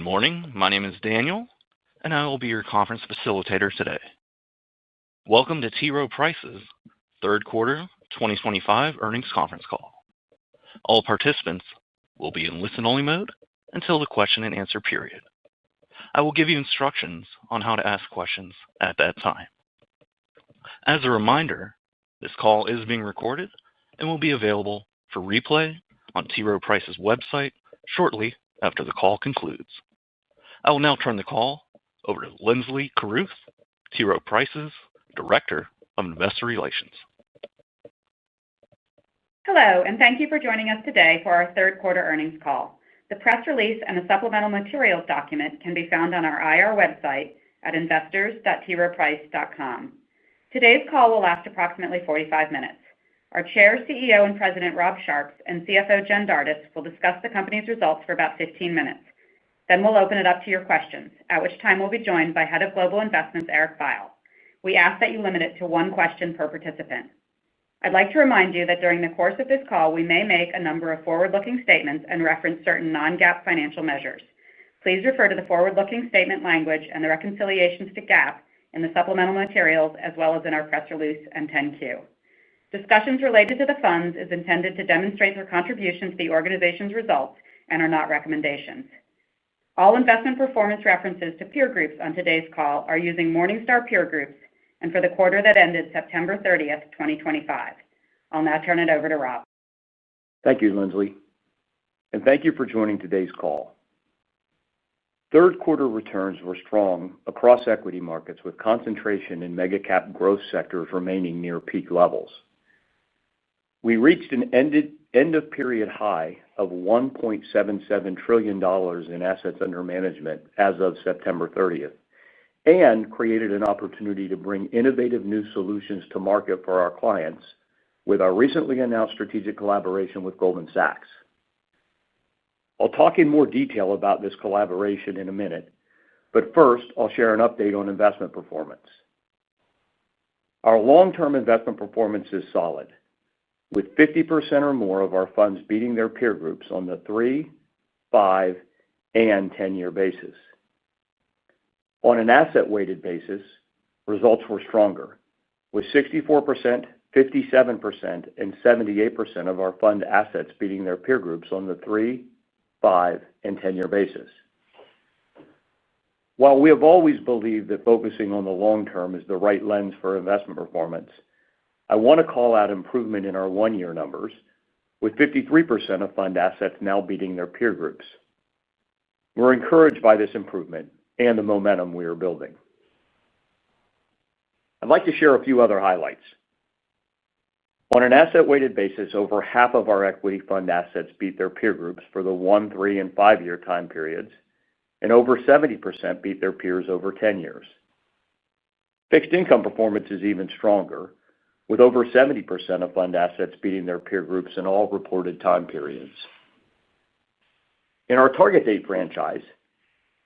morning. My name is Daniel, and I will be your conference facilitator today. Welcome to T. Rowe Price's third quarter 2025 earnings conference call. All participants will be in listen-only mode until the question-and-answer period. I will give you instructions on how to ask questions at that time. As a reminder, this call is being recorded and will be available for replay on T. Rowe Price's website shortly after the call concludes. I will now turn the call over to Linsley Carruth, T. Rowe Price's Director of Investor Relations. Hello, and thank you for joining us today for our third quarter earnings call. The press release and the supplemental materials document can be found on our IR website at investors.troweprice.com. Today's call will last approximately 45 minutes. Our Chair, CEO, and President Rob Sharps and CFO Jen Dardis will discuss the company's results for about 15 minutes. Then we'll open it up to your questions, at which time we'll be joined by Head of Global Investments, Eric Veiel. We ask that you limit it to one question per participant. I'd like to remind you that during the course of this call, we may make a number of forward-looking statements and reference certain non-GAAP financial measures. Please refer to the forward-looking statement language and the reconciliations to GAAP in the supplemental materials, as well as in our press release and 10-Q. Discussions related to the funds are intended to demonstrate their contribution to the organization's results and are not recommendations. All investment performance references to peer groups on today's call are using Morningstar peer groups and for the quarter that ended September 30th, 2025. I'll now turn it over to Rob. Thank you, Linsley, and thank you for joining today's call. Third quarter returns were strong across equity markets, with concentration in mega-cap growth sectors remaining near peak levels. We reached an end-of-period high of $1.77 trillion in assets under management as of September 30th, and created an opportunity to bring innovative new solutions to market for our clients with our recently announced strategic collaboration with Goldman Sachs. I'll talk in more detail about this collaboration in a minute, but first, I'll share an update on investment performance. Our long-term investment performance is solid, with 50% or more of our funds beating their peer groups on the 3, 5, and 10-year basis. On an asset-weighted basis, results were stronger, with 64%, 57%, and 78% of our fund assets beating their peer groups on the 3, 5, and 10-year basis. While we have always believed that focusing on the long term is the right lens for investment performance, I want to call out improvement in our one-year numbers, with 53% of fund assets now beating their peer groups. We're encouraged by this improvement and the momentum we are building. I'd like to share a few other highlights. On an asset-weighted basis, over half of our equity fund assets beat their peer groups for the 1, 3, and 5-year time periods, and over 70% beat their peers over 10 years. Fixed income performance is even stronger, with over 70% of fund assets beating their peer groups in all reported time periods. In our target date franchise,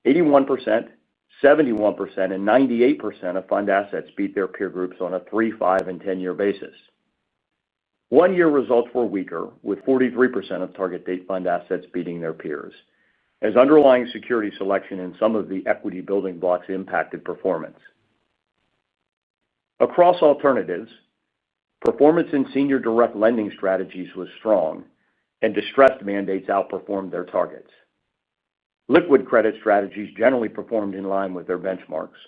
81%, 71%, and 98% of fund assets beat their peer groups on a 3, 5, and 10-year basis. One-year results were weaker, with 43% of target date fund assets beating their peers, as underlying security selection in some of the equity building blocks impacted performance. Across alternatives, performance in senior direct lending strategies was strong, and distressed mandates outperformed their targets. Liquid credit strategies generally performed in line with their benchmarks,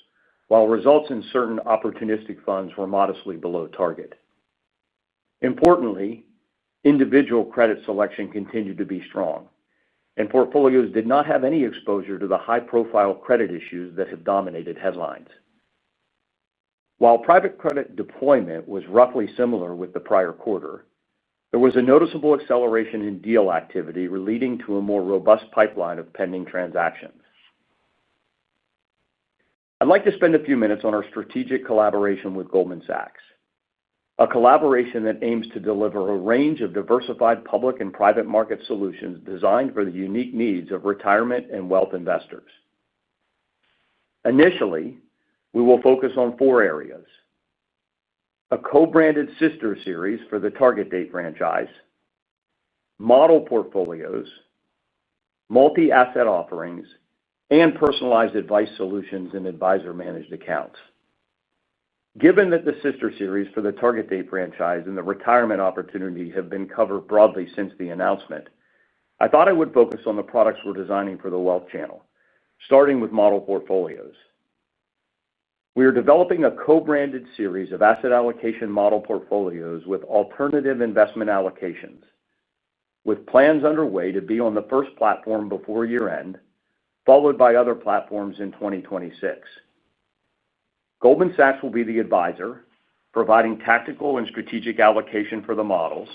while results in certain opportunistic funds were modestly below target. Importantly, individual credit selection continued to be strong, and portfolios did not have any exposure to the high-profile credit issues that have dominated headlines. While private credit deployment was roughly similar with the prior quarter, there was a noticeable acceleration in deal activity, leading to a more robust pipeline of pending transactions. I'd like to spend a few minutes on our strategic collaboration with Goldman Sachs, a collaboration that aims to deliver a range of diversified public and private market solutions designed for the unique needs of retirement and wealth investors. Initially, we will focus on 4 areas: a co-branded sister series for the target date franchise, model portfolios, multi-asset offerings, and personalized advice solutions and advisor-managed accounts. Given that the sister series for the target date franchise and the retirement opportunity have been covered broadly since the announcement, I thought I would focus on the products we're designing for the wealth channel, starting with model portfolios. We are developing a co-branded series of asset allocation model portfolios with alternative investment allocations, with plans underway to be on the first platform before year-end, followed by other platforms in 2026. Goldman Sachs will be the advisor, providing tactical and strategic allocation for the models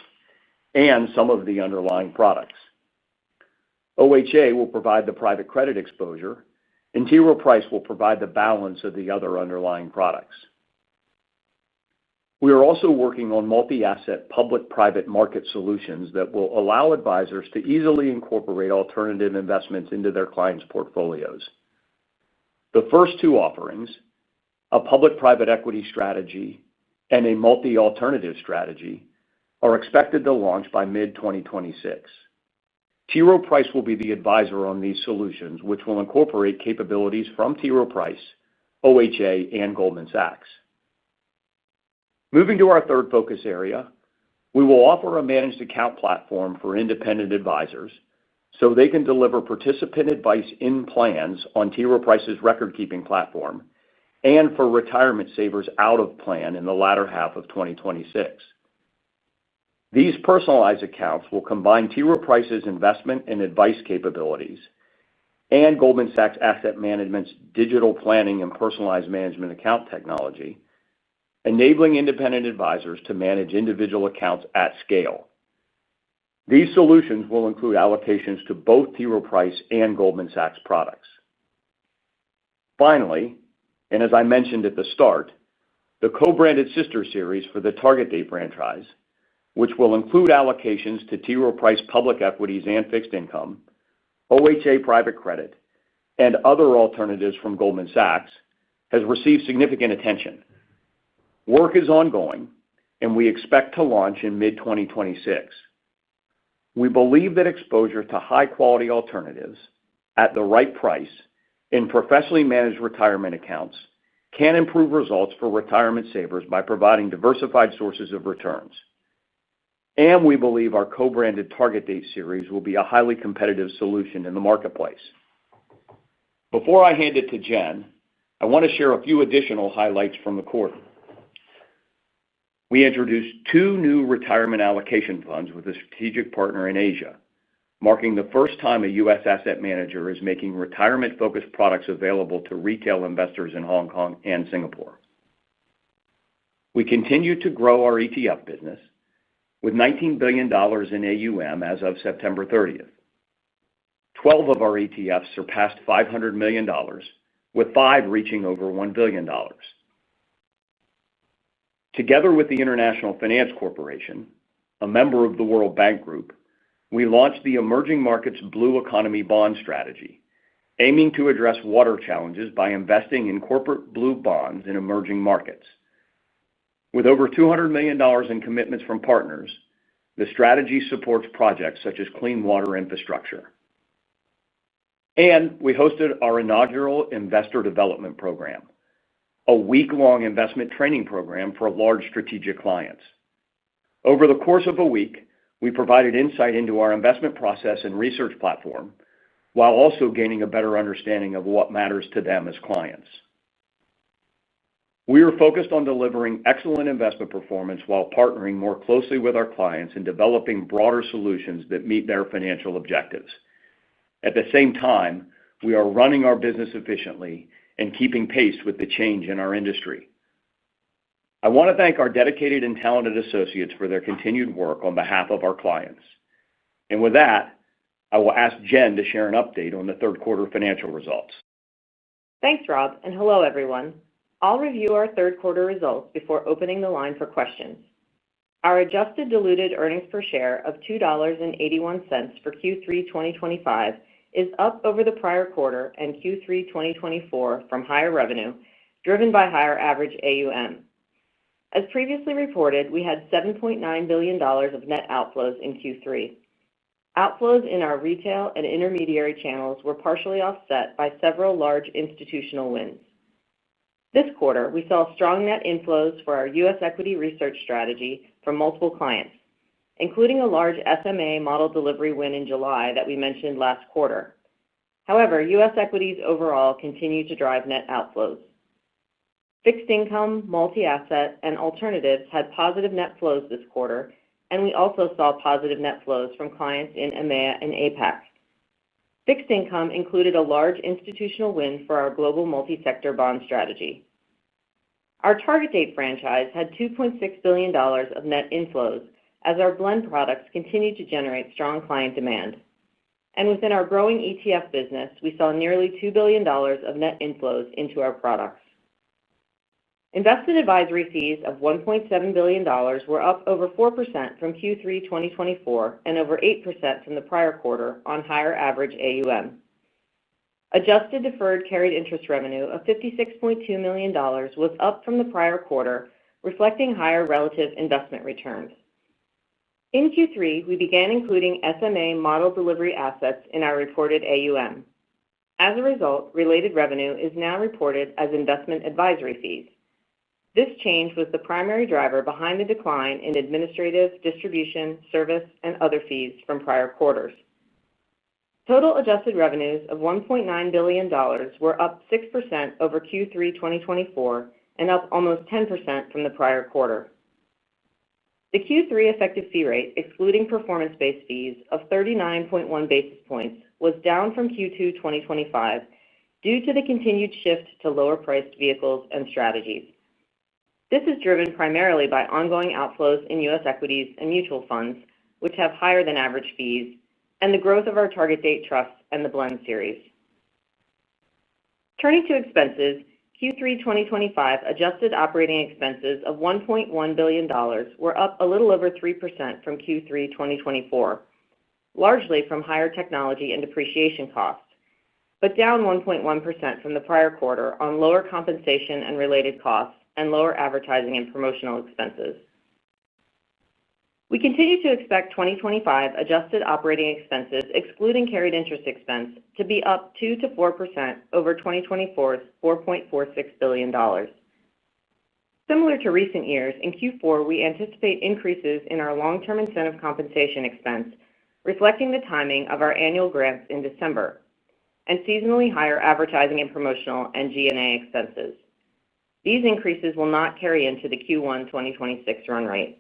and some of the underlying products. OHA will provide the private credit exposure, and T. Rowe Price will provide the balance of the other underlying products. We are also working on multi-asset public-private market solutions that will allow advisors to easily incorporate alternative investments into their clients' portfolios. The first two offerings, a public-private equity strategy and a multi-alternative strategy, are expected to launch by mid-2026. T. Rowe Price will be the advisor on these solutions, which will incorporate capabilities from T. Rowe Price, OHA, and Goldman Sachs. Moving to our third focus area, we will offer a managed account platform for independent advisors so they can deliver participant advice in plans on T. Rowe Price's record-keeping platform and for retirement savers out of plan in the latter half of 2026. These personalized accounts will combine T. Rowe Price's investment and advice capabilities and Goldman Sachs Asset Management's digital planning and personalized management account technology, enabling independent advisors to manage individual accounts at scale. These solutions will include allocations to both T. Rowe Price and Goldman Sachs products. Finally, and as I mentioned at the start, the co-branded sister series for the target date franchise, which will include allocations to T. Rowe Price public equities and fixed income, OHA private credit, and other alternatives from Goldman Sachs, has received significant attention. Work is ongoing, and we expect to launch in mid-2026. We believe that exposure to high-quality alternatives at the right price in professionally managed retirement accounts can improve results for retirement savers by providing diversified sources of returns. And we believe our co-branded target date series will be a highly competitive solution in the marketplace. Before I hand it to Jen, I want to share a few additional highlights from the quarter. We introduced 2 new retirement allocation funds with a strategic partner in Asia, marking the first time a U.S. asset manager is making retirement-focused products available to retail investors in Hong Kong and Singapore. We continue to grow our ETF business, with $19 billion in AUM as of September 30th. 12 of our ETFs surpassed $500 million, with 5 reaching over $1 billion. Together with the International Finance Corporation, a member of the World Bank Group, we launched the Emerging Markets Blue Economy Bond Strategy, aiming to address water challenges by investing in corporate blue bonds in emerging markets. With over $200 million in commitments from partners, the strategy supports projects such as clean water infrastructure. And we hosted our inaugural Investor Development Program, a week-long investment training program for large strategic clients. Over the course of a week, we provided insight into our investment process and research platform, while also gaining a better understanding of what matters to them as clients. We are focused on delivering excellent investment performance while partnering more closely with our clients and developing broader solutions that meet their financial objectives. At the same time, we are running our business efficiently and keeping pace with the change in our industry. I want to thank our dedicated and talented associates for their continued work on behalf of our clients. And with that, I will ask Jen to share an update on the third quarter financial results. Thanks, Rob, and hello, everyone. I'll review our third quarter results before opening the line for questions. Our adjusted diluted earnings per share of $2.81 for Q3 2025 is up over the prior quarter and Q3 2024 from higher revenue, driven by higher average AUM. As previously reported, we had $7.9 billion of net outflows in Q3. Outflows in our retail and intermediary channels were partially offset by several large institutional wins. This quarter, we saw strong net inflows for our U.S. equity research strategy from multiple clients, including a large SMA model delivery win in July that we mentioned last quarter. However, U.S. equities overall continue to drive net outflows. Fixed income, multi-asset, and alternatives had positive net flows this quarter, and we also saw positive net flows from clients in EMEA and APAC. Fixed income included a large institutional win for our global multi-sector bond strategy. Our target date franchise had $2.6 billion of net inflows as our blend products continued to generate strong client demand. And within our growing ETF business, we saw nearly $2 billion of net inflows into our products. Investment advisory fees of $1.7 billion were up over 4% from Q3 2024 and over 8% from the prior quarter on higher average AUM. Adjusted deferred carried interest revenue of $56.2 million was up from the prior quarter, reflecting higher relative investment returns. In Q3, we began including SMA model delivery assets in our reported AUM. As a result, related revenue is now reported as investment advisory fees. This change was the primary driver behind the decline in administrative, distribution, service, and other fees from prior quarters. Total adjusted revenues of $1.9 billion were up 6% over Q3 2024 and up almost 10% from the prior quarter. The Q3 effective fee rate, excluding performance-based fees, of 39.1 basis points was down from Q2 2025 due to the continued shift to lower-priced vehicles and strategies. This is driven primarily by ongoing outflows in U.S. equities and mutual funds, which have higher than average fees, and the growth of our target date trusts and the blend series. Turning to expenses, Q3 2025 adjusted operating expenses of $1.1 billion were up a little over 3% from Q3 2024, largely from higher technology and depreciation costs, but down 1.1% from the prior quarter on lower compensation and related costs and lower advertising and promotional expenses. We continue to expect 2025 adjusted operating expenses, excluding carried interest expense, to be up 2 to 4% over 2024's $4.46 billion. Similar to recent years, in Q4 we anticipate increases in our long-term incentive compensation expense, reflecting the timing of our annual grants in December, and seasonally higher advertising and promotional and G&A expenses. These increases will not carry into the Q1 2026 run rate.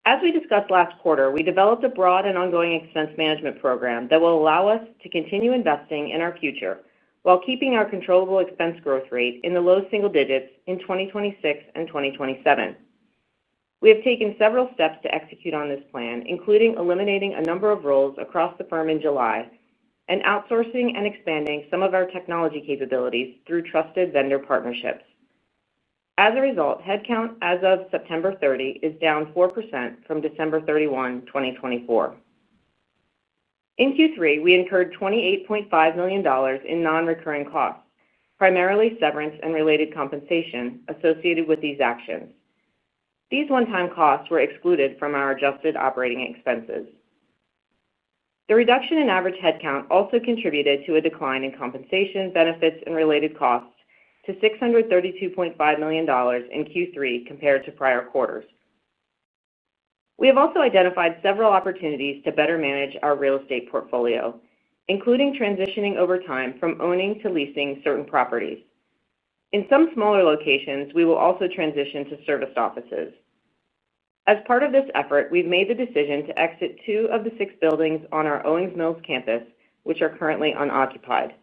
As we discussed last quarter, we developed a broad and ongoing expense management program that will allow us to continue investing in our future while keeping our controllable expense growth rate in the low single digits in 2026 and 2027. We have taken several steps to execute on this plan, including eliminating a number of roles across the firm in July and outsourcing and expanding some of our technology capabilities through trusted vendor partnerships. As a result, headcount as of September 30 is down 4% from December 31, 2024. In Q3, we incurred $28.5 million in non-recurring costs, primarily severance and related compensation associated with these actions. These one-time costs were excluded from our adjusted operating expenses. The reduction in average headcount also contributed to a decline in compensation, benefits, and related costs to $632.5 million in Q3 compared to prior quarters. We have also identified several opportunities to better manage our real estate portfolio, including transitioning over time from owning to leasing certain properties. In some smaller locations, we will also transition to serviced offices. As part of this effort, we've made the decision to exit 2 of the 6 buildings on our Owings Mills campus, which are currently unoccupied.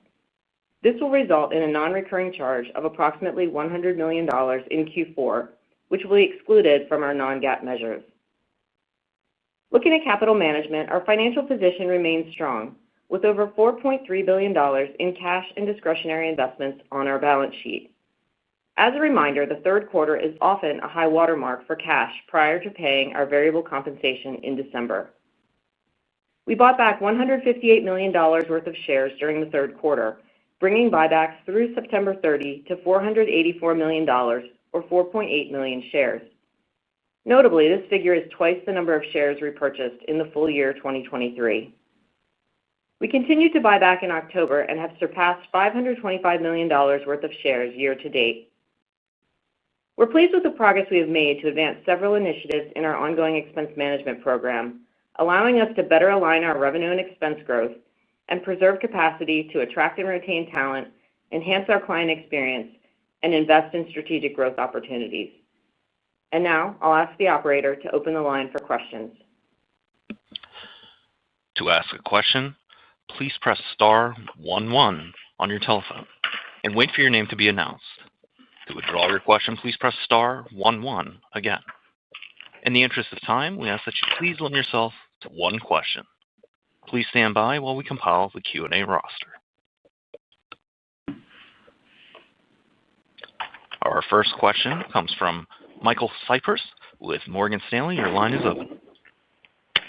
This will result in a non-recurring charge of approximately $100 million in Q4, which will be excluded from our non-GAAP measures. Looking at capital management, our financial position remains strong, with over $4.3 billion in cash and discretionary investments on our balance sheet. As a reminder, the third quarter is often a high watermark for cash prior to paying our variable compensation in December. We bought back $158 million worth of shares during the third quarter, bringing buybacks through September 30 to $484 million, or 4.8 million shares. Notably, this figure is twice the number of shares repurchased in the full year 2023. We continued to buy back in October and have surpassed $525 million worth of shares year to date. We're pleased with the progress we have made to advance several initiatives in our ongoing expense management program, allowing us to better align our revenue and expense growth and preserve capacity to attract and retain talent, enhance our client experience, and invest in strategic growth opportunities. And now I'll ask the operator to open the line for questions. To ask a question, please press star 11 on your telephone and wait for your name to be announced. To withdraw your question, please press star 11 again. In the interest of time, we ask that you please limit yourself to one question. Please stand by while we compile the Q&A roster. Our first question comes from Michael Cyprys with Morgan Stanley. Your line is open.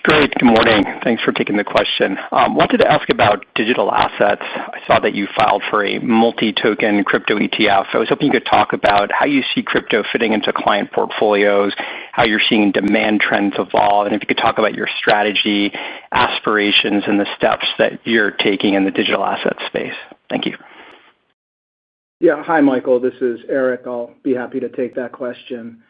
Great. Good morning. Thanks for taking the question. Wanted to ask about digital assets. I saw that you filed for a multi-token crypto ETF. I was hoping you could talk about how you see crypto fitting into client portfolios, how you're seeing demand trends evolve, and if you could talk about your strategy, aspirations, and the steps that you're taking in the digital asset space. Thank you. Yeah. Hi, Michael. This is Eric. I'll be happy to take that question.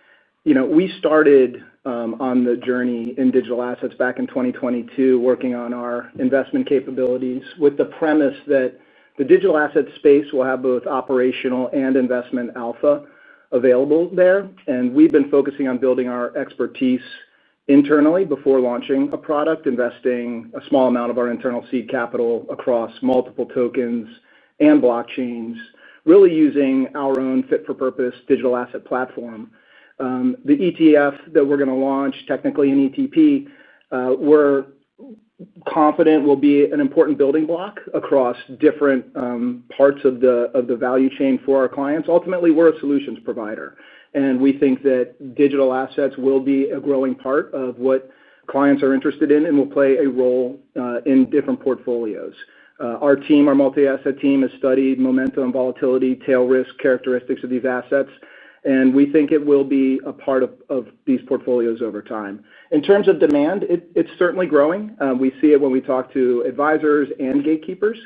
We started on the journey in digital assets back in 2022, working on our investment capabilities with the premise that the digital asset space will have both operational and investment alpha available there. And we've been focusing on building our expertise internally before launching a product, investing a small amount of our internal seed capital across multiple tokens and blockchains, really using our own fit-for-purpose digital asset platform. The ETF that we're going to launch, technically an ETP, we're confident will be an important building block across different parts of the value chain for our clients. Ultimately, we're a solutions provider, and we think that digital assets will be a growing part of what clients are interested in and will play a role in different portfolios. Our multi-asset team, has studied momentum, volatility, tail risk characteristics of these assets, and we think it will be a part of these portfolios over time. In terms of demand, it's certainly growing. We see it when we talk to advisors and gatekeepers,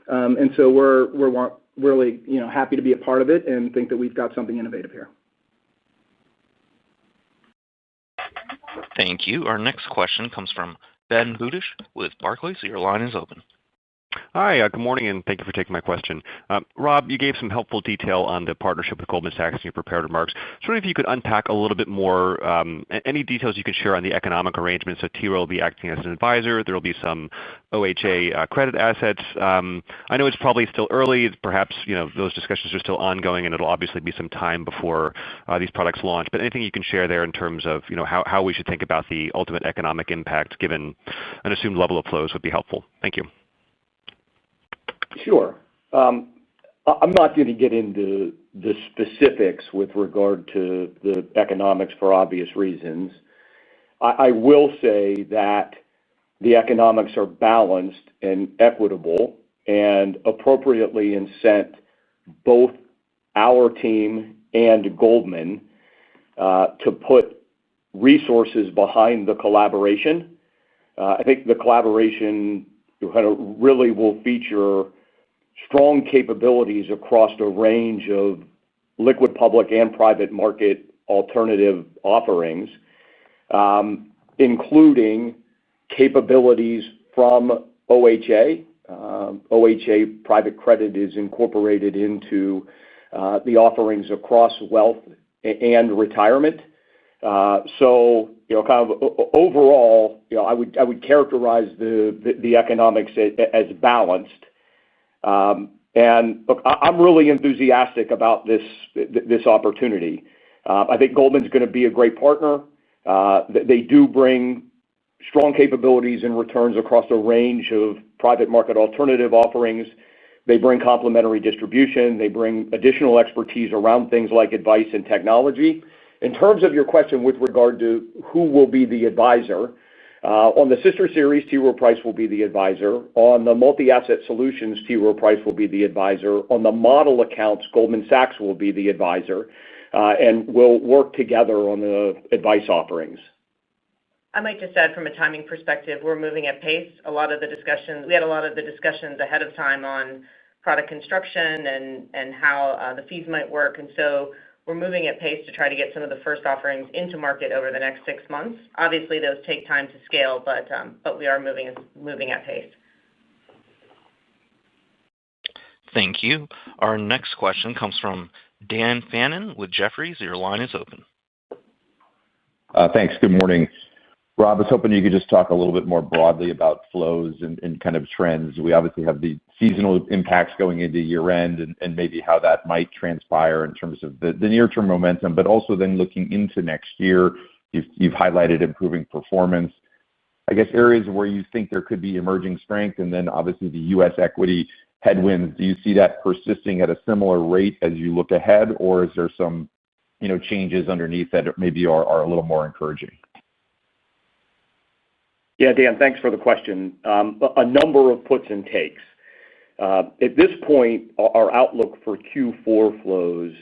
and so we're really happy to be a part of it and think that we've got something innovative here. Thank you. Our next question comes from Ben Budish with Barclays. Your line is open. Hi, good morning, and thank you for taking my question. Rob, you gave some helpful detail on the partnership with Goldman Sachs in your prepared remarks. I was wondering if you could unpack a little bit more, any details you could share on the economic arrangements. So T. Rowe will be acting as an advisor. There will be some OHA credit assets. I know it's probably still early. Perhaps those discussions are still ongoing, and it'll obviously be some time before these products launch. But anything you can share there in terms of how we should think about the ultimate economic impact given an assumed level of flows would be helpful. Thank you. Sure. I'm not going to get into the specifics with regard to the economics for obvious reasons. I will say that the economics are balanced and equitable and appropriately incent both our team and Goldman to put resources behind the collaboration. I think the collaboration kind of really will feature strong capabilities across a range of liquid public and private market alternative offerings, including capabilities from OHA. OHA private credit is incorporated into the offerings across wealth and retirement. So, kind of overall, I would characterize the economics as balanced. And look, I'm really enthusiastic about this opportunity. I think Goldman's going to be a great partner. They do bring strong capabilities and returns across a range of private market alternative offerings. They bring complementary distribution. They bring additional expertise around things like advice and technology. In terms of your question with regard to who will be the advisor, on the sister series, T. Rowe Price will be the advisor. On the multi-asset solutions, T. Rowe Price will be the advisor. On the model accounts, Goldman Sachs will be the advisor. and we'll work together on the advice offerings. I might just add from a timing perspective, we're moving at pace. We had a lot of the discussions ahead of time on product construction and how the fees might work. And so we're moving at pace to try to get some of the first offerings into market over the next 6 months. Obviously, those take time to scale, but we are moving at pace. Thank you. Our next question comes from Dan Fannon with Jefferies. Your line is open. Thanks. Good morning. Rob, I was hoping you could just talk a little bit more broadly about flows and kind of trends. We obviously have the seasonal impacts going into year-end and maybe how that might transpire in terms of the near-term momentum, but also then looking into next year, you've highlighted improving performance. I guess areas where you think there could be emerging strength, and then obviously the U.S. equity headwinds, do you see that persisting at a similar rate as you look ahead, or is there some changes underneath that maybe are a little more encouraging? Yeah, Dan, thanks for the question. A number of puts and takes. At this point, our outlook for Q4 flows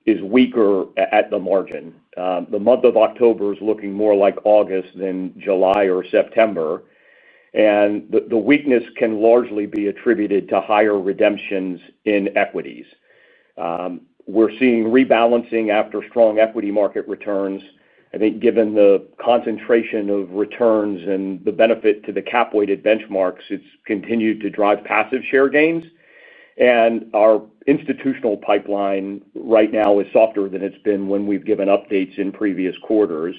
is weaker at the margin. The month of October is looking more like August than July or September, and the weakness can largely be attributed to higher redemptions in equities. We're seeing rebalancing after strong equity market returns. I think given the concentration of returns and the benefit to the cap-weighted benchmarks, it's continued to drive passive share gains. And our institutional pipeline right now is softer than it's been when we've given updates in previous quarters.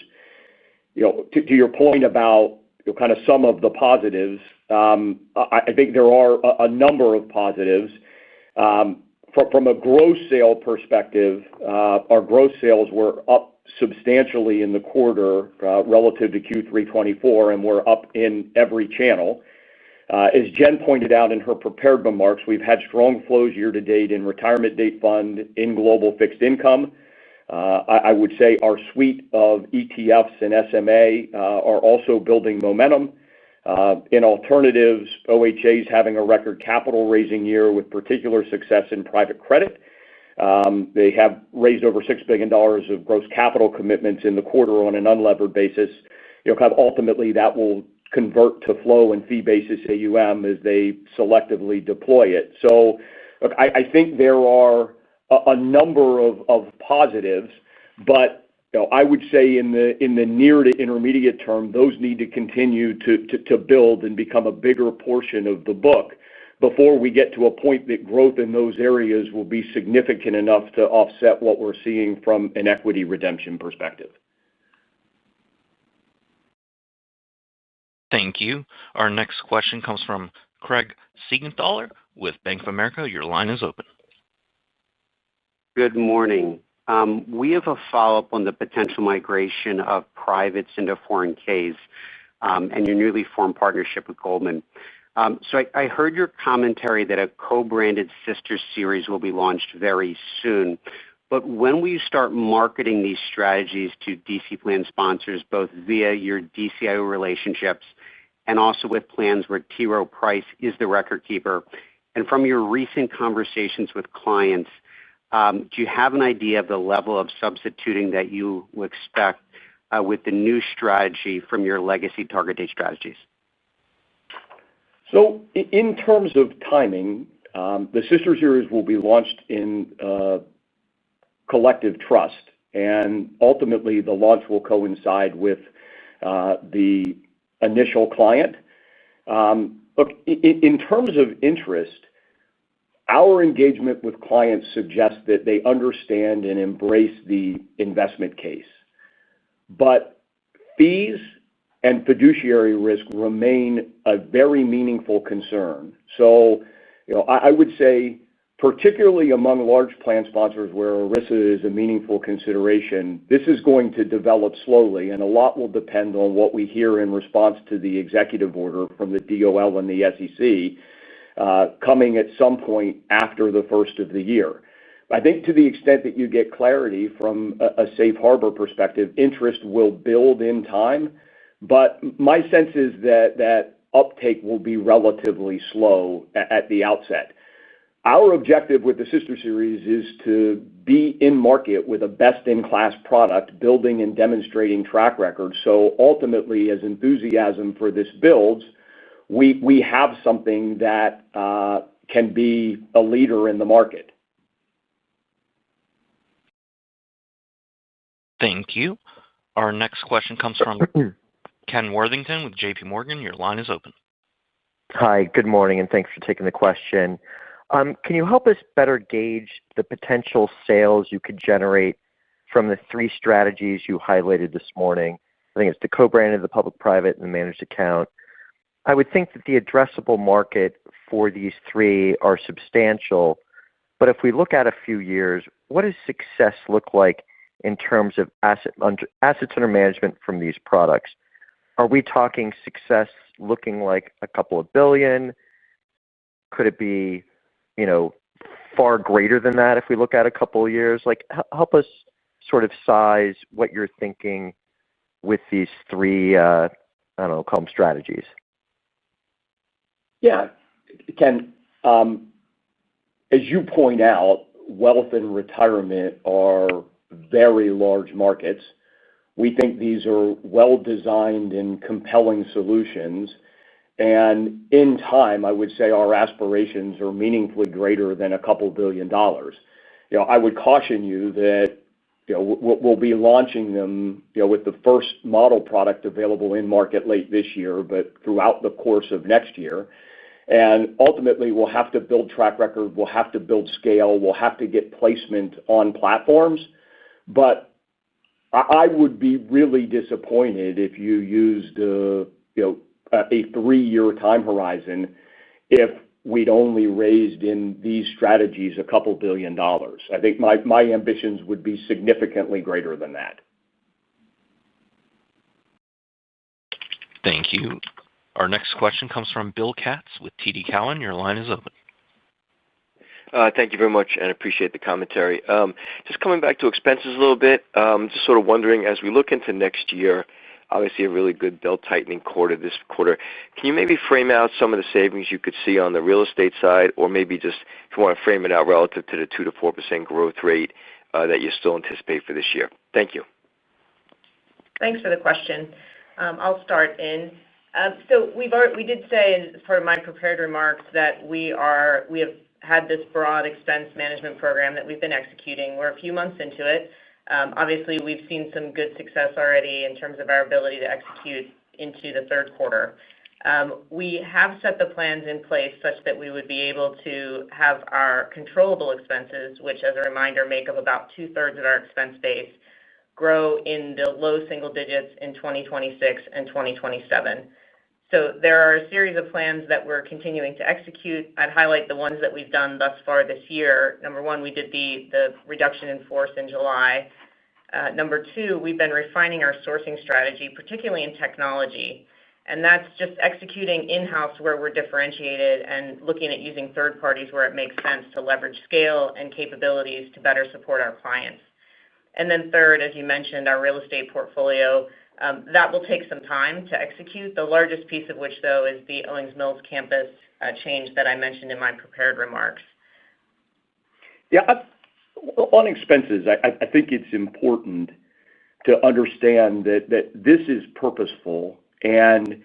To your point about kind of some of the positives, I think there are a number of positives. From a gross sale perspective, our gross sales were up substantially in the quarter relative to Q3 '24, and we're up in every channel. As Jen pointed out in her prepared remarks, we've had strong flows year to date in retirement date fund, in global fixed income. I would say our suite of ETFs and SMA are also building momentum. In alternatives, OHA is having a record capital raising year with particular success in private credit. They have raised over $6 billion of gross capital commitments in the quarter on an unlevered basis. Ultimately, that will convert to flow and fee basis AUM as they selectively deploy it. So look, I think there are a number of positives, but I would say in the near to intermediate term, those need to continue to build and become a bigger portion of the book before we get to a point that growth in those areas will be significant enough to offset what we're seeing from an equity redemption perspective. Thank you. Our next question comes from Craig Siegenthaler with Bank of America. Your line is open. Good morning. We have a follow-up on the potential migration of privates into 401(k)s and your newly formed partnership with Goldman. So I heard your commentary that a co-branded sister series will be launched very soon. But when will you start marketing these strategies to DC plan sponsors, both via your DCIO relationships and also with plans where T. Rowe Price is the record keeper? And from your recent conversations with clients, do you have an idea of the level of substituting that you will expect with the new strategy from your legacy target date strategies? So in terms of timing, the sister series will be launched in collective trust, and ultimately the launch will coincide with the initial client. Look, in terms of interest, our engagement with clients suggests that they understand and embrace the investment case. But fees and fiduciary risk remain a very meaningful concern. So I would say, particularly among large plan sponsors where ERISA is a meaningful consideration, this is going to develop slowly, and a lot will depend on what we hear in response to the executive order from the DOL and the SEC coming at some point after the first of the year. I think to the extent that you get clarity from a safe harbor perspective, interest will build in time, but my sense is that uptake will be relatively slow at the outset. Our objective with the Sister Series is to be in market with a best-in-class product, building and demonstrating track records. So ultimately, as enthusiasm for this builds, we have something that can be a leader in the market. Thank you. Our next question comes from Ken Worthington with J.P. Morgan. Your line is open. Hi, good morning, and thanks for taking the question. Can you help us better gauge the potential sales you could generate from the three strategies you highlighted this morning? I think it's the co-branded, the public-private, and the managed account. I would think that the addressable market for these three are substantial, but if we look at a few years, what does success look like in terms of assets under management from these products? Are we talking success looking like a couple of billion? Could it be, far greater than that if we look at a couple of years? Help us sort of size what you're thinking with these three, call them strategies. Yeah, Ken, as you point out, wealth and retirement are very large markets. We think these are well-designed and compelling solutions. And in time, I would say our aspirations are meaningfully greater than a couple $2 billion. I would caution you that we'll be launching them with the first model product available in market late this year, but throughout the course of next year. And ultimately, we'll have to build track record. We'll have to build scale. We'll have to get placement on platforms. But I would be really disappointed if you used a 3-year time horizon if we'd only raised in these strategies a couple $1 billion. I think my ambitions would be significantly greater than that. Thank you. Our next question comes from Bill Katz with TD Cowen. Your line is open. Thank you very much, and appreciate the commentary. Just coming back to expenses a little bit, just sort of wondering, as we look into next year, obviously a really good belt-tightening quarter this quarter, can you maybe frame out some of the savings you could see on the real estate side, or maybe just if you want to frame it out relative to the 2-4% growth rate that you still anticipate for this year? Thank you. Thanks for the question. I'll start in. So we did say as part of my prepared remarks that we have had this broad expense management program that we've been executing. We're a few months into it. Obviously, we've seen some good success already in terms of our ability to execute into the third quarter. We have set the plans in place such that we would be able to have our controllable expenses, which, as a reminder, make up about 2/3 of our expense base, grow in the low single digits in 2026 and 2027. So there are a series of plans that we're continuing to execute. I'd highlight the ones that we've done thus far this year. Number one, we did the reduction in force in July. Number two, we've been refining our sourcing strategy, particularly in technology. And that's just executing in-house where we're differentiated and looking at using third parties where it makes sense to leverage scale and capabilities to better support our clients. And then third, as you mentioned, our real estate portfolio. That will take some time to execute, the largest piece of which, though, is the Owings Mills campus change that I mentioned in my prepared remarks. Yeah, on expenses, I think it's important to understand that this is purposeful, and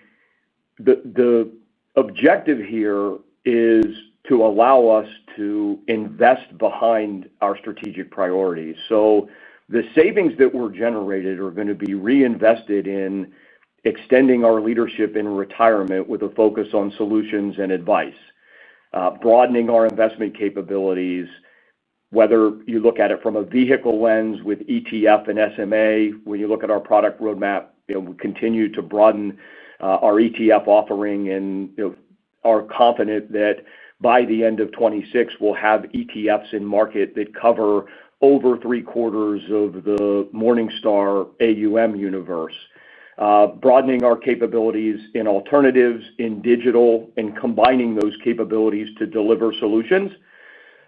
the objective here is to allow us to invest behind our strategic priorities. So the savings that were generated are going to be reinvested in extending our leadership in retirement with a focus on solutions and advice, broadening our investment capabilities, whether you look at it from a vehicle lens with ETF and SMA. When you look at our product roadmap, we continue to broaden our ETF offering and are confident that by the end of 2026, we'll have ETFs in market that cover over 3/4 of the Morningstar AUM universe, broadening our capabilities in alternatives, in digital, and combining those capabilities to deliver solutions.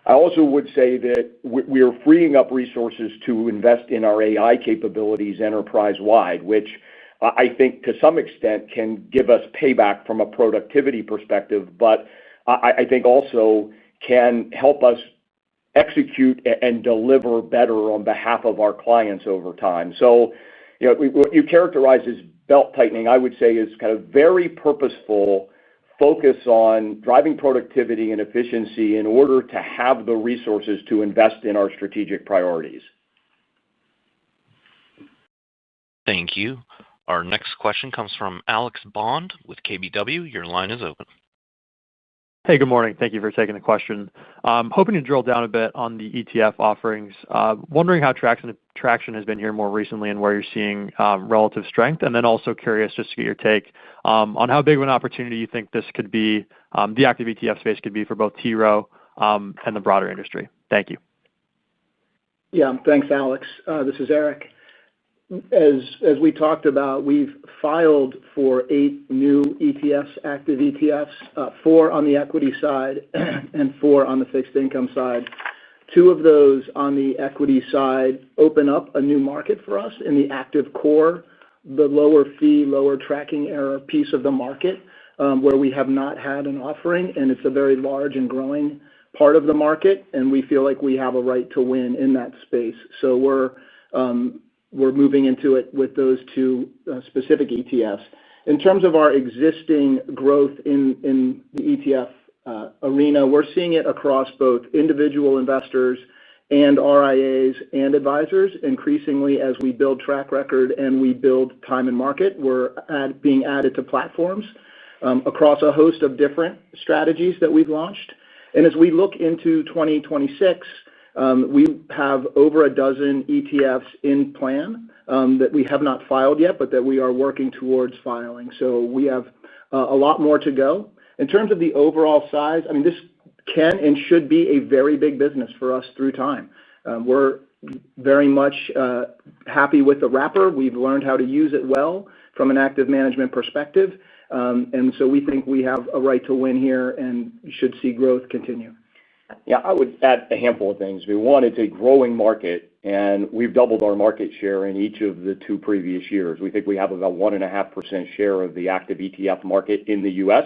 I also would say that we are freeing up resources to invest in our AI capabilities enterprise-wide, which I think to some extent can give us payback from a productivity perspective, but I think also can help us execute and deliver better on behalf of our clients over time. So, what you characterize as belt tightening, I would say, is kind of very purposeful focus on driving productivity and efficiency in order to have the resources to invest in our strategic priorities. Thank you. Our next question comes from Alex Bond with KBW. Your line is open. Hey, good morning. Thank you for taking the question. Hoping to drill down a bit on the ETF offerings. Wondering how traction has been here more recently and where you're seeing relative strength. And then also curious just to get your take on how big of an opportunity you think this could be, the active ETF space could be for both TROW and the broader industry. Thank you. Yeah, thanks, Alex. This is Eric. As we talked about, we've filed for 8 new ETFs, active ETFs, 4 on the equity side and 4 on the fixed income side. 2 of those on the equity side open up a new market for us in the active core, the lower fee, lower tracking error piece of the market, where we have not had an offering, and it's a very large and growing part of the market, and we feel like we have a right to win in that space. So we're moving into it with those 2 specific ETFs. In terms of our existing growth in the ETF arena, we're seeing it across both individual investors and RIAs and advisors. Increasingly, as we build track record and we build time and market, we're being added to platforms across a host of different strategies that we've launched. And as we look into 2026, we have over a dozen ETFs in plan that we have not filed yet, but that we are working towards filing. So we have a lot more to go. In terms of the overall size, I mean, this can and should be a very big business for us through time. We're very much happy with the wrapper. We've learned how to use it well from an active management perspective. And so we think we have a right to win here and should see growth continue. Yeah, I would add a handful of things. One, it's a growing market, and we've doubled our market share in each of the 2 previous years. We think we have about 1.5% share of the active ETF market in the U.S.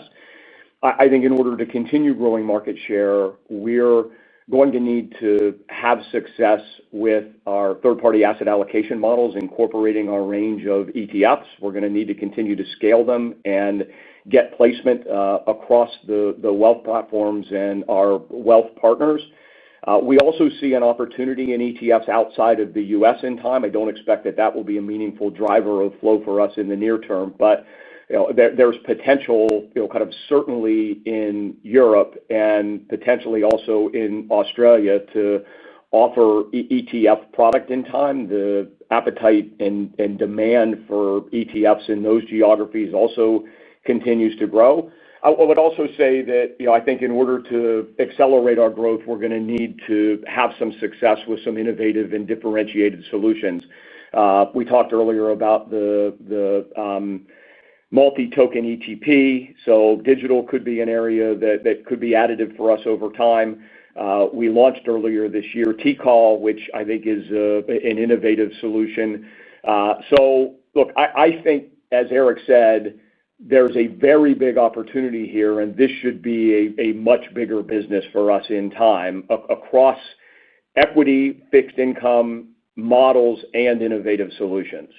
I think in order to continue growing market share, we're going to need to have success with our third-party asset allocation models, incorporating our range of ETFs. We're going to need to continue to scale them and get placement across the wealth platforms and our wealth partners. We also see an opportunity in ETFs outside of the U.S. in time. I don't expect that will be a meaningful driver of flow for us in the near term, but there's potential, kind of certainly in Europe and potentially also in Australia to offer ETF product in time. The appetite and demand for ETFs in those geographies also continues to grow. I would also say that, I think in order to accelerate our growth, we're going to need to have some success with some innovative and differentiated solutions. We talked earlier about the multi-token ETP, so digital could be an area that could be additive for us over time. We launched earlier this year TCall, which I think is an innovative solution. So, look, I think, as Eric said, there's a very big opportunity here, and this should be a much bigger business for us in time across equity, fixed income, models, and innovative solutions.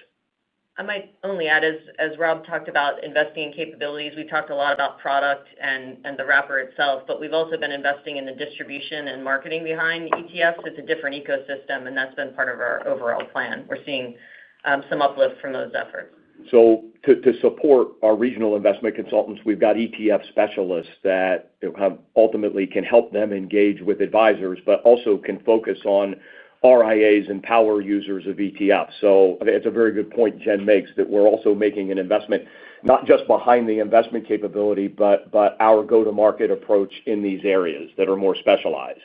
I might only add, as Rob talked about investing in capabilities, we talked a lot about product and the wrapper itself, but we've also been investing in the distribution and marketing behind ETFs. It's a different ecosystem, and that's been part of our overall plan. We're seeing some uplift from those efforts. So to support our regional investment consultants, we've got ETF specialists that ultimately can help them engage with advisors, but also can focus on RIAs and power users of ETFs. So it's a very good point Jen makes, that we're also making an investment, not just behind the investment capability, but our go-to-market approach in these areas that are more specialized.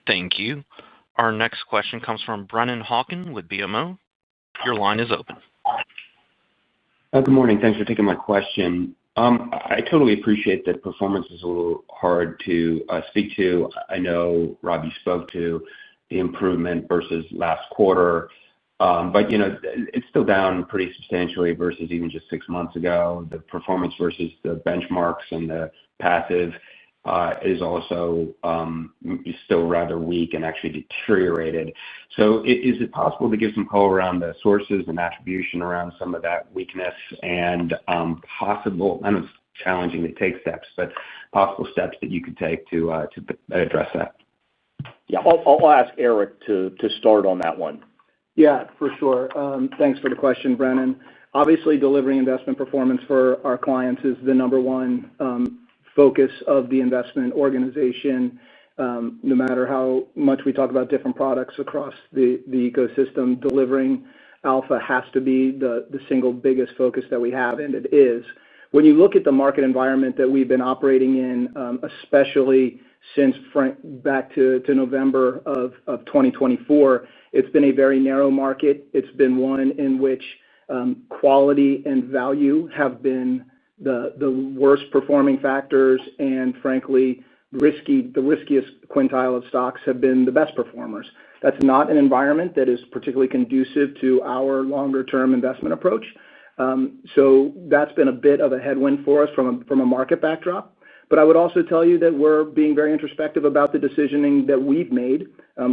Thank you. Our next question comes from Brennan Hawken with BMO. Your line is open. Good morning. Thanks for taking my question. I totally appreciate that performance is a little hard to speak to. I know, Rob, you spoke to the improvement versus last quarter, but it's still down pretty substantially versus even just 6 months ago. The performance versus the benchmarks and the passive is also still rather weak and actually deteriorated. So is it possible to give some color around the sources and attribution around some of that weakness and possible, I know it's challenging to take steps, but possible steps that you could take to address that? Yeah, I'll ask Eric to start on that one. Yeah, for sure. Thanks for the question, Brennan. Obviously, delivering investment performance for our clients is the number one focus of the investment organization. No matter how much we talk about different products across the ecosystem, delivering alpha has to be the single biggest focus that we have, and it is. When you look at the market environment that we've been operating in, especially since back to November of 2024, it's been a very narrow market. It's been one in which quality and value have been the worst performing factors, and frankly, the riskiest quintile of stocks have been the best performers. That's not an environment that is particularly conducive to our longer term investment approach. So that's been a bit of a headwind for us from a market backdrop. But I would also tell you that we're being very introspective about the decisioning that we've made.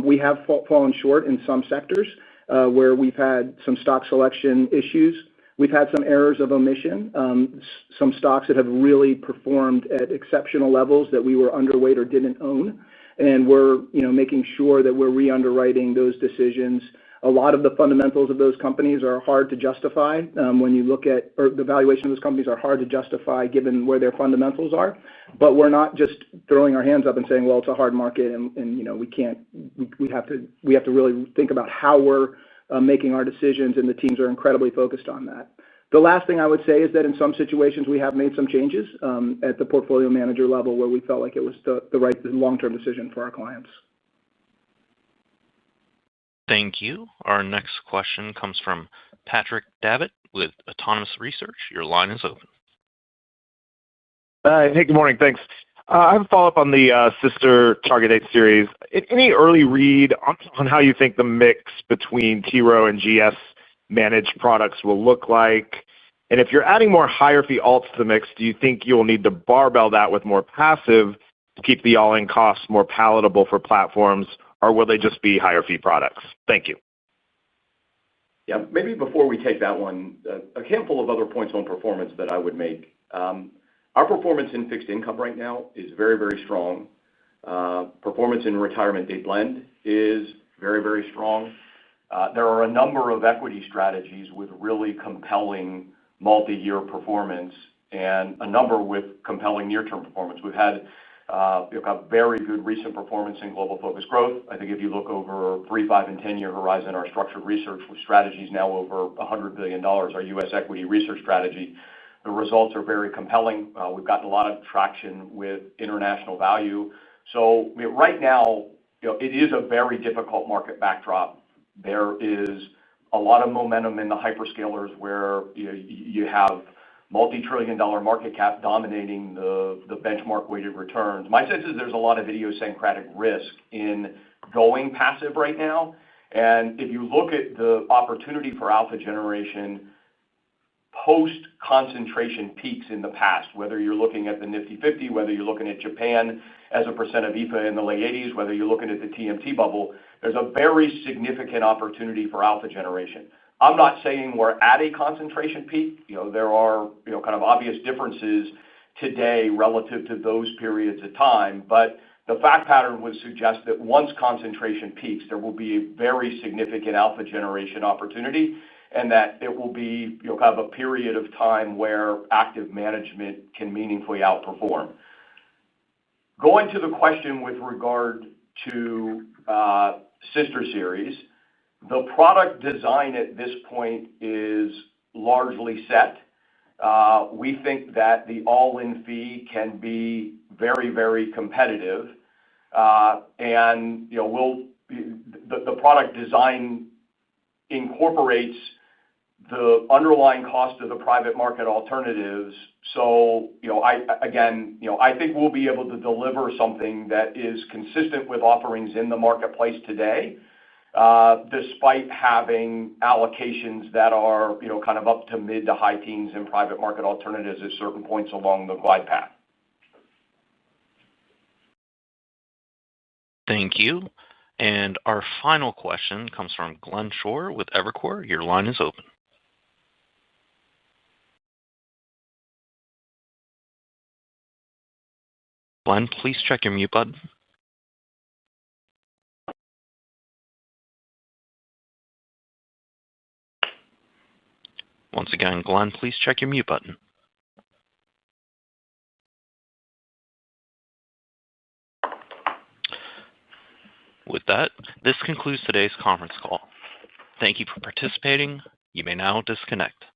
We have fallen short in some sectors where we've had some stock selection issues. We've had some errors of omission, some stocks that have really performed at exceptional levels that we were underweight or didn't own. And we're making sure that we're re-underwriting those decisions. A lot of the fundamentals of those companies are hard to justify when you look at, or the valuation of those companies are hard to justify given where their fundamentals are. But we're not just throwing our hands up and saying, well, it's a hard market and we have to really think about how we're making our decisions, and the teams are incredibly focused on that. The last thing I would say is that in some situations we have made some changes at the portfolio manager level where we felt like it was the right long-term decision for our clients. Thank you. Our next question comes from Patrick Davitt with Autonomous Research. Your line is open. Hey, good morning. Thanks. I have a follow-up on the sister target date series. Any early read on how you think the mix between TROW and GS managed products will look like? And if you're adding more higher fee alts to the mix, do you think you'll need to barbell that with more passive to keep the all-in costs more palatable for platforms, or will they just be higher fee products? Thank you. Yeah, maybe before we take that one, a handful of other points on performance that I would make. Our performance in fixed income right now is very, very strong. Performance in retirement day blend is very, very strong. There are a number of equity strategies with really compelling multi-year performance and a number with compelling near-term performance. We've had very good recent performance in global focused growth. I think if you look over 3, 5, and 10-year horizon, our structured research with strategies now over $100 billion, our U.S. equity research strategy, the results are very compelling. We've gotten a lot of traction with international value. So right now, it is a very difficult market backdrop. There is a lot of momentum in the hyperscalers where you have multi-trillion-dollar market cap dominating the benchmark weighted returns. My sense is there's a lot of idiosyncratic risk in going passive right now. And if you look at the opportunity for alpha generation post-concentration peaks in the past, whether you're looking at the Nifty 50, whether you're looking at Japan as a percent of EFA in the late 80s, whether you're looking at the TMT bubble, there's a very significant opportunity for alpha generation. I'm not saying we're at a concentration peak. There are kind of obvious differences today relative to those periods of time, but the fact pattern would suggest that once concentration peaks, there will be a very significant alpha generation opportunity, and that it will be kind of a period of time where active management can meaningfully outperform. Going to the question with regard to sister series, the product design at this point is largely set. We think that the all-in fee can be very, very competitive, and the product design incorporates the underlying cost of the private market alternatives. So, I think we'll be able to deliver something that is consistent with offerings in the marketplace today, despite having allocations that are, kind of up to mid to high teens in private market alternatives at certain points along the glide path. Thank you. And our final question comes from Glenn Schorr with Evercore. Your line is open. Glenn, please check your mute button. Once again, Glenn, please check your mute button. With that, this concludes today's conference call. Thank you for participating. You may now disconnect.